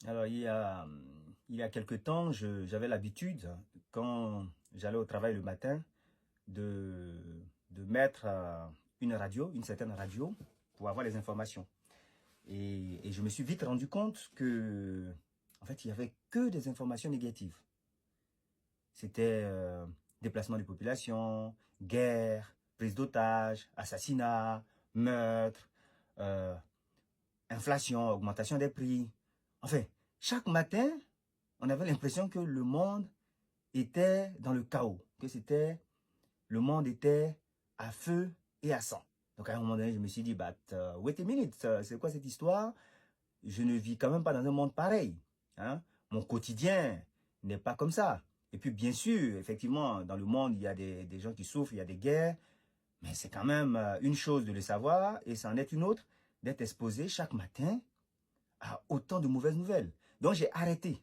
Alors, il y a quelque temps, j'avais l'habitude, quand j'allais au travail le matin, de mettre une radio, une certaine radio, pour avoir les informations. Et je me suis vite rendu compte que, en fait, il n'y avait que des informations négatives. C'était déplacement des populations, guerre, prise d'otages, assassinat, meurtre, euh, inflation, augmentation des prix. Enfin, chaque matin, on avait l'impression que le monde était dans le chaos, que le monde était à feu et à sang. Donc à un moment donné, je me suis dit, wait a minute, c'est quoi cette histoire? Je ne vis quand même pas dans un monde pareil. Hein? Mon quotidien n'est pas comme ça. Et puis bien sûr, effectivement, dans le monde, il y a des gens qui souffrent, il y a des guerres, mais c'est quand même une chose de le savoir, et c'en est une autre d'être exposé chaque matin à autant de mauvaises nouvelles. Donc j'ai arrêté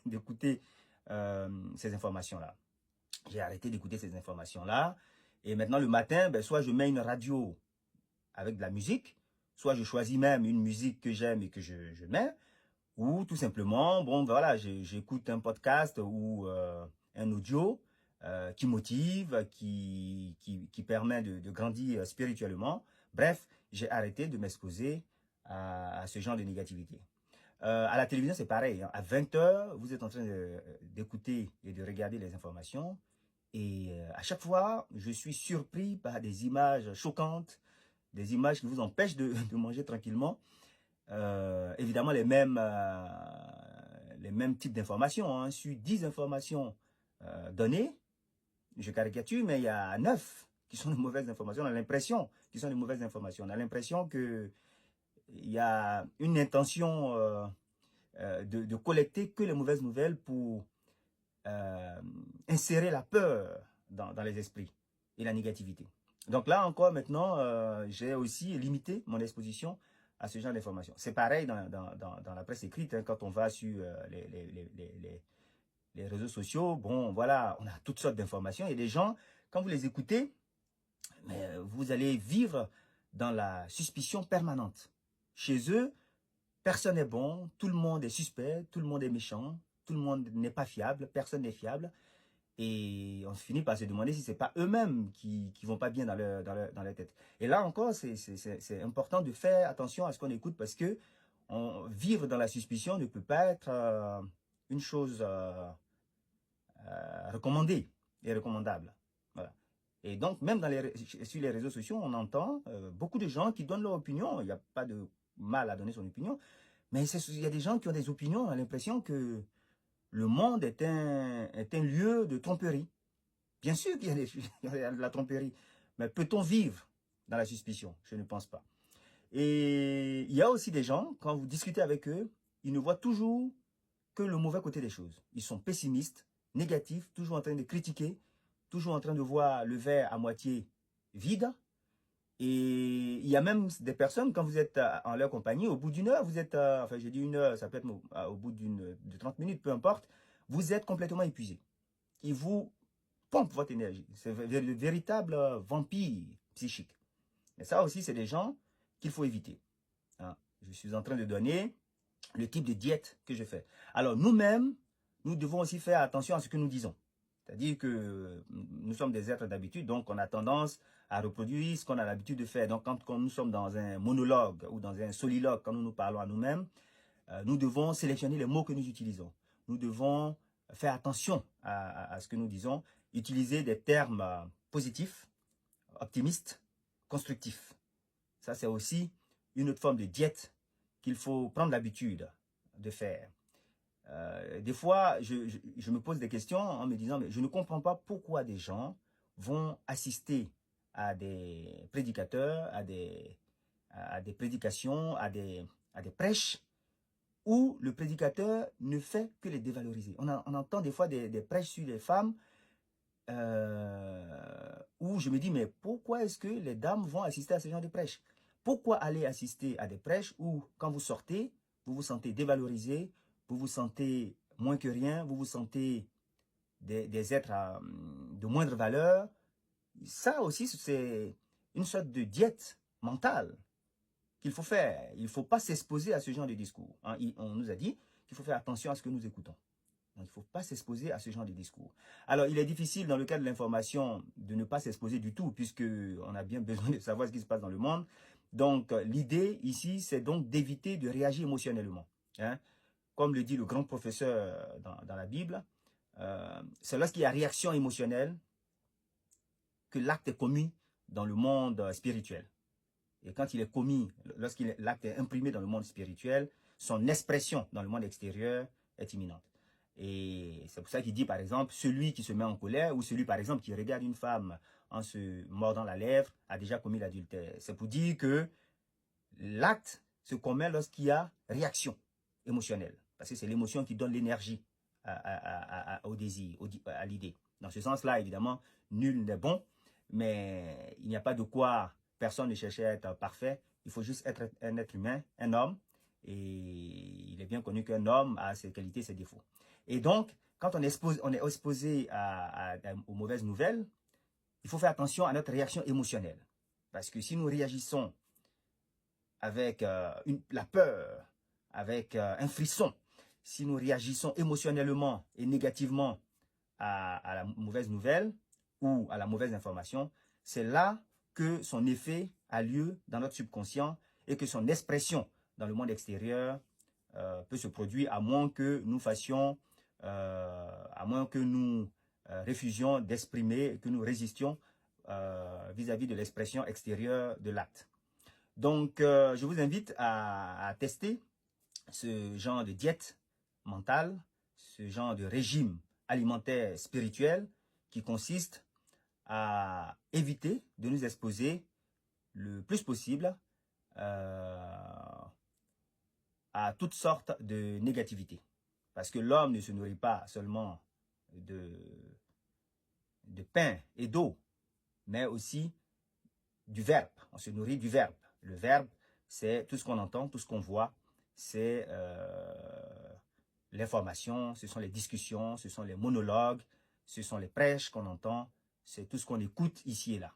d'écouter ces informations-là. J'ai arrêté d'écouter ces informations-là. Et maintenant, le matin, soit je mets une radio avec de la musique, soit je choisis même une musique que j'aime et que je mets, ou tout simplement, bon, voilà, j'écoute un podcast ou un audio qui motive, qui permet de grandir spirituellement. Bref, j'ai arrêté de m'exposer à ce genre de négativité. À la télévision, c'est pareil. Hein. À 20 heures, vous êtes en train d'écouter et de regarder les informations. Et à chaque fois, je suis surpris par des images choquantes, des images qui vous empêchent de manger tranquillement. Évidemment, les mêmes types d'informations. Hein. Sur 10 informations données, je caricature, mais il y a 9 qui sont de mauvaises informations. On a l'impression qu'ils sont de mauvaises informations. On a l'impression qu'il y a une intention de collecter que les mauvaises nouvelles pour insérer la peur dans les esprits et la négativité. Donc là encore, maintenant, j'ai aussi limité mon exposition à ce genre d'informations. C'est pareil dans la presse écrite, hein, quand on va sur les réseaux sociaux. Bon, voilà, on a toutes sortes d'informations. Et des gens, quand vous les écoutez, mais vous allez vivre dans la suspicion permanente. Chez eux, personne n'est bon, tout le monde est suspect, tout le monde est méchant, tout le monde n'est pas fiable, personne n'est fiable. Et on finit par se demander si c'est pas eux-mêmes qui vont pas bien dans leur tête. Et là encore, c'est important de faire attention à ce qu'on écoute, parce que vivre dans la suspicion ne peut pas être une chose recommandée et recommandable. Voilà. Et donc, même sur les réseaux sociaux, on entend beaucoup de gens qui donnent leur opinion. Il n'y a pas de mal à donner son opinion. Mais il y a des gens qui ont des opinions, on a l'impression que le monde est un lieu de tromperie. Bien sûr qu'il y a de la tromperie, mais peut-on vivre dans la suspicion? Je ne pense pas. Et il y a aussi des gens, quand vous discutez avec eux, ils ne voient toujours que le mauvais côté des choses. Ils sont pessimistes, négatifs, toujours en train de critiquer, toujours en train de voir le verre à moitié vide. Et il y a même des personnes, quand vous êtes en leur compagnie, au bout d'une heure, vous êtes, enfin j'ai dit une heure, ça peut être au bout de 30 minutes, peu importe, vous êtes complètement épuisé. Ils vous pompent votre énergie. C'est le véritable vampire psychique. Et ça aussi, c'est des gens qu'il faut éviter. Hein. Je suis en train de donner le type de diète que je fais. Alors nous-mêmes, nous devons aussi faire attention à ce que nous disons. C'est-à-dire que nous sommes des êtres d'habitude, donc on a tendance à reproduire ce qu'on a l'habitude de faire. Donc quand nous sommes dans un monologue ou dans un soliloque, quand nous nous parlons à nous-mêmes, nous devons sélectionner les mots que nous utilisons. Nous devons faire attention à ce que nous disons, utiliser des termes positifs, optimistes, constructifs. Ça, c'est aussi une autre forme de diète qu'il faut prendre l'habitude de faire. Des fois, je me pose des questions en me disant, mais je ne comprends pas pourquoi des gens vont assister à des prédicateurs, à des prédications, à des prêches, où le prédicateur ne fait que les dévaloriser. On entend des fois des prêches sur les femmes, où je me dis, mais pourquoi est-ce que les dames vont assister à ce genre de prêches? Pourquoi aller assister à des prêches où, quand vous sortez, vous vous sentez dévalorisé, vous vous sentez moins que rien, vous vous sentez des êtres de moindre valeur? Ça aussi, c'est une sorte de diète mentale qu'il faut faire. Il ne faut pas s'exposer à ce genre de discours. Hein. On nous a dit qu'il faut faire attention à ce que nous écoutons. Donc, il ne faut pas s'exposer à ce genre de discours. Alors, il est difficile dans le cas de l'information de ne pas s'exposer du tout, puisqu'on a bien besoin de savoir ce qui se passe dans le monde. Donc, l'idée ici, c'est donc d'éviter de réagir émotionnellement. Hein. Comme le dit le grand professeur dans la Bible, c'est lorsqu'il y a réaction émotionnelle que l'acte est commis dans le monde spirituel. Et quand il est commis, l'acte est imprimé dans le monde spirituel, son expression dans le monde extérieur est imminente. Et c'est pour ça qu'il dit, par exemple, celui qui se met en colère ou celui, par exemple, qui regarde une femme en se mordant la lèvre a déjà commis l'adultère. C'est pour dire que l'acte se commet lorsqu'il y a réaction émotionnelle. Parce que c'est l'émotion qui donne l'énergie au désir, à l'idée. Dans ce sens-là, évidemment, nul n'est bon, mais il n'y a pas de quoi personne ne cherche à être parfait. Il faut juste être un être humain, un homme. Et il est bien connu qu'un homme a ses qualités, ses défauts. Et donc, quand on est exposé aux mauvaises nouvelles, il faut faire attention à notre réaction émotionnelle. Parce que si nous réagissons avec la peur, avec un frisson, si nous réagissons émotionnellement et négativement à la mauvaise nouvelle ou à la mauvaise information, c'est là que son effet a lieu dans notre subconscient et que son expression dans le monde extérieur peut se produire à moins que nous fassions, à moins que nous refusions d'exprimer, que nous résistions vis-à-vis de l'expression extérieure de l'acte. Donc, je vous invite à tester ce genre de diète mentale, ce genre de régime alimentaire spirituel qui consiste à éviter de nous exposer le plus possible à toutes sortes de négativités. Parce que l'homme ne se nourrit pas seulement de pain et d'eau, mais aussi du verbe. On se nourrit du verbe. Le verbe, c'est tout ce qu'on entend, tout ce qu'on voit, c'est l'information, ce sont les discussions, ce sont les monologues, ce sont les prêches qu'on entend, c'est tout ce qu'on écoute ici et là.